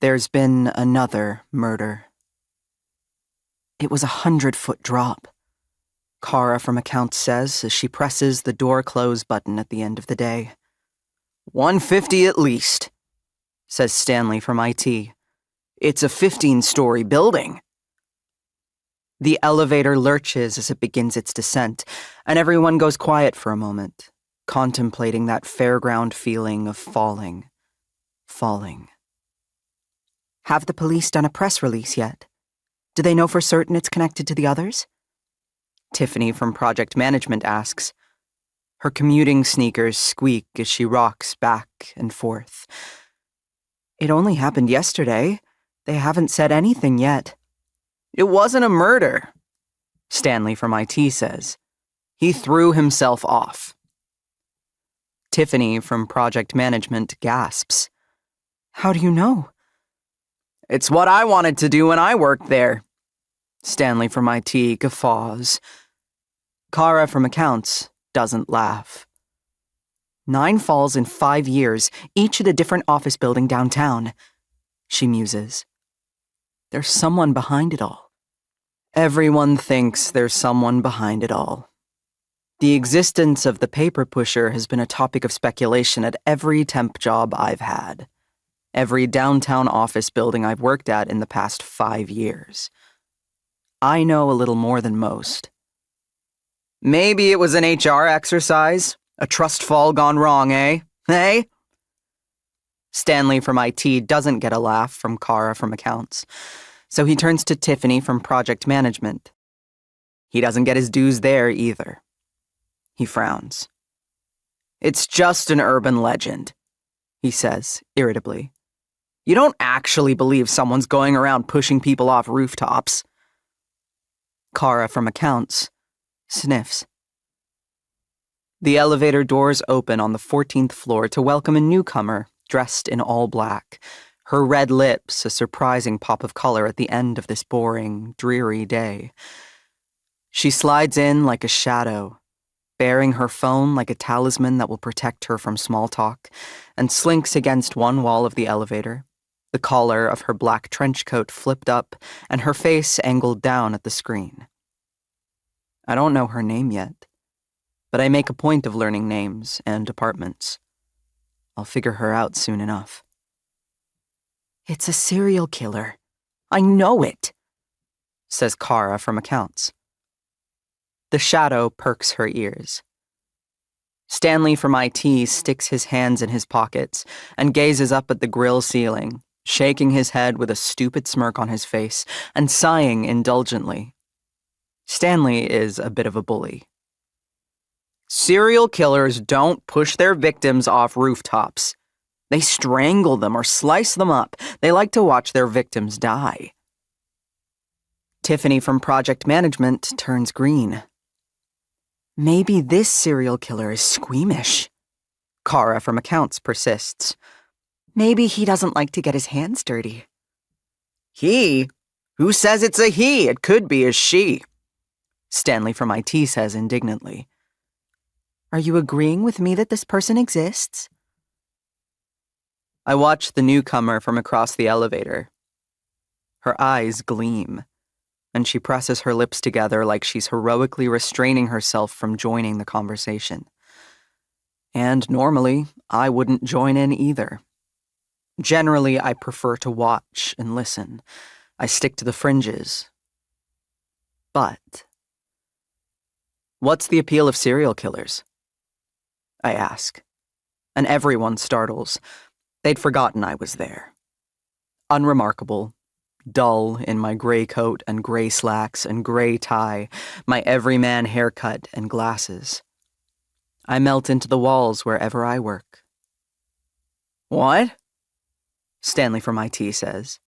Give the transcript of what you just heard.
There's been another murder. It was a 100-foot drop, Kara from accounts says as she presses the door close button at the end of the day. 150 at least, says Stanley from IT. It's a 15-story building. The elevator lurches as it begins its descent, and everyone goes quiet for a moment, contemplating that fairground feeling of falling. Have the police done a press release yet? Do they know for certain it's connected to the others? Tiffany from project management asks. Her commuting sneakers squeak as she rocks back and forth. It only happened yesterday. They haven't said anything yet. It wasn't a murder, Stanley from IT says. He threw himself off. Tiffany from project management gasps. How do you know? It's what I wanted to do when I worked there. Stanley from IT guffaws. Kara from accounts doesn't laugh. 9 falls in 5 years, each at a different office building downtown. She muses. There's someone behind it all. Everyone thinks there's someone behind it all. The existence of the paper pusher has been a topic of speculation at every temp job I've had. Every downtown office building I've worked at in the past 5 years. I know a little more than most. Maybe it was an HR exercise, a trust fall gone wrong, eh? Eh? Stanley from IT doesn't get a laugh from Kara from accounts, so he turns to Tiffany from project management. He doesn't get his dues there either. He frowns. It's just an urban legend, he says, irritably. You don't actually believe someone's going around pushing people off rooftops. Kara from accounts sniffs. The elevator doors open on the 14th floor to welcome a newcomer dressed in all black, her red lips a surprising pop of color at the end of this boring, dreary day. She slides in like a shadow, bearing her phone like a talisman that will protect her from small talk, and slinks against one wall of the elevator, the collar of her black trench coat flipped up and her face angled down at the screen. I don't know her name yet, but I make a point of learning names and departments. I'll figure her out soon enough. It's a serial killer. I know it, says Kara from accounts. The shadow perks her ears. Stanley from IT sticks his hands in his pockets and gazes up at the grill ceiling, shaking his head with a stupid smirk on his face and sighing indulgently. Stanley is a bit of a bully. Serial killers don't push their victims off rooftops. They strangle them or slice them up. They like to watch their victims die. Tiffany from project management turns green. Maybe this serial killer is squeamish. Kara from accounts persists. Maybe he doesn't like to get his hands dirty. He? Who says it's a he? It could be a she. Stanley from IT says indignantly. Are you agreeing with me that this person exists? I watch the newcomer from across the elevator. Her eyes gleam, and she presses her lips together like she's heroically restraining herself from joining the conversation. And normally, I wouldn't join in either. Generally, I prefer to watch and listen. I stick to the fringes. But what's the appeal of serial killers? I ask, and everyone startles. They'd forgotten I was there. Unremarkable, dull in my gray coat and gray slacks and gray tie, my everyman haircut and glasses. I melt into the walls wherever I work. What? Stanley from IT says.